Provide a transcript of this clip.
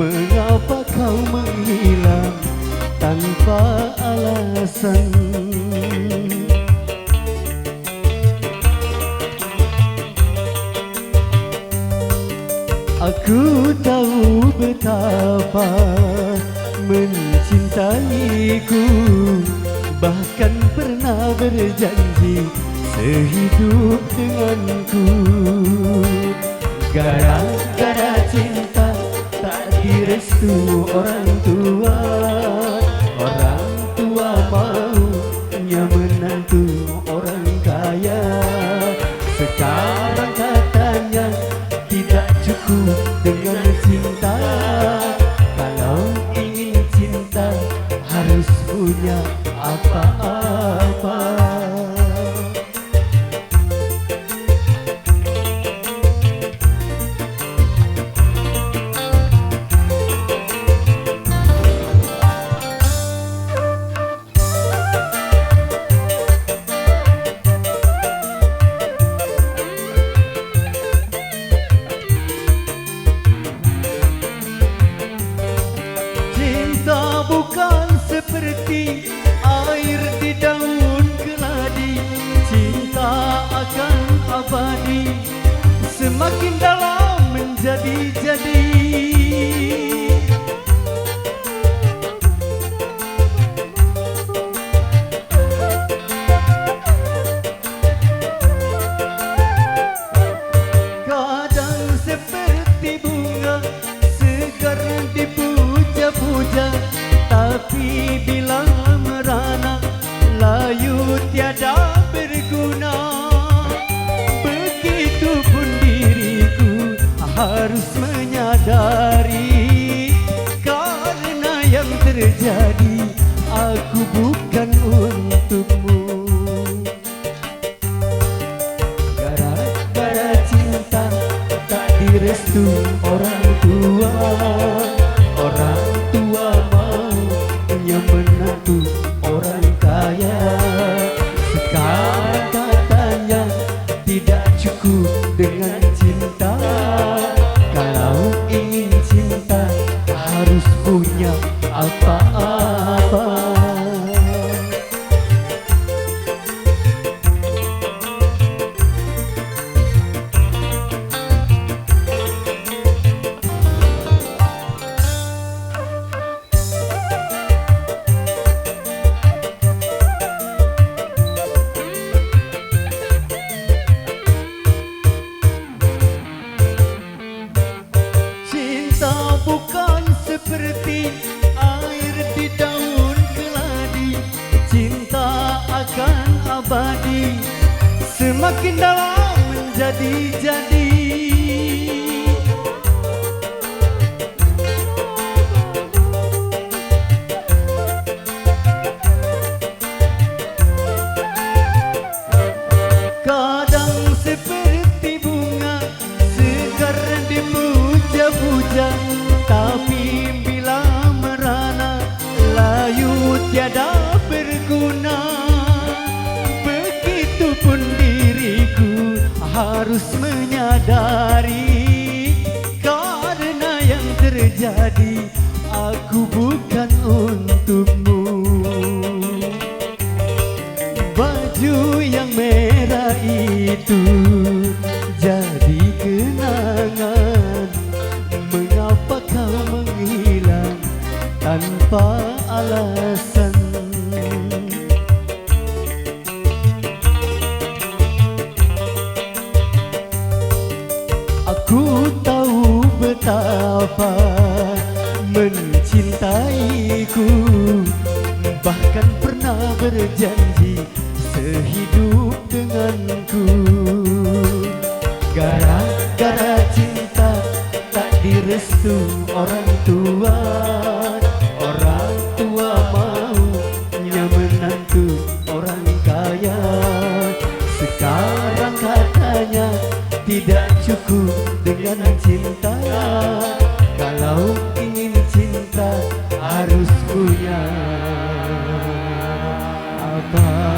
Mengapa kau menghilang tanpa alasan? Aku tahu betapa mencintaiku, bahkan pernah berjanji sehidup denganku. Gara-gara cinta tak direstu orang tua. Orang tua maunya menantu orang kaya. Sekarang katanya tidak cukup dengan cinta. Kalau ingin cinta harus punya apa-apa. Bukan seperti air di daun keladi, cinta akan abadi, semakin dalam menjadi-jadi. Kadang seperti bunga segar dipuja-puja, tapi bila merana layu tiada berguna. Begitupun diriku harus menyadari, karena yang terjadi aku bukan untukmu. Gara-gara cinta tak direstu orang tua. Orang tua maunya menantu orang kaya. Sekarang katanya tidak cukup dengan cinta. Kalau ingin cinta harus punya apa-apa. Bukan seperti air di daun keladi, cinta akan abadi, semakin dalam menjadi-jadi. Kadang seperti bunga segar dipuja-puja, tapi bila merana layu tiada berguna. Begitupun diriku harus menyadari, karena yang terjadi aku bukan untukmu. Baju yang merah itu jadi kenangan. Mengapa kau menghilang tanpa alasan? Aku tahu betapa mencintaiku, bahkan pernah berjanji sehidup denganku. Gara-gara cinta tak direstu orang tua. Orang tua maunya menantu orang kaya. Sekarang katanya tidak cukup dengan cinta. Kalau ingin cinta harus punya apa-apa.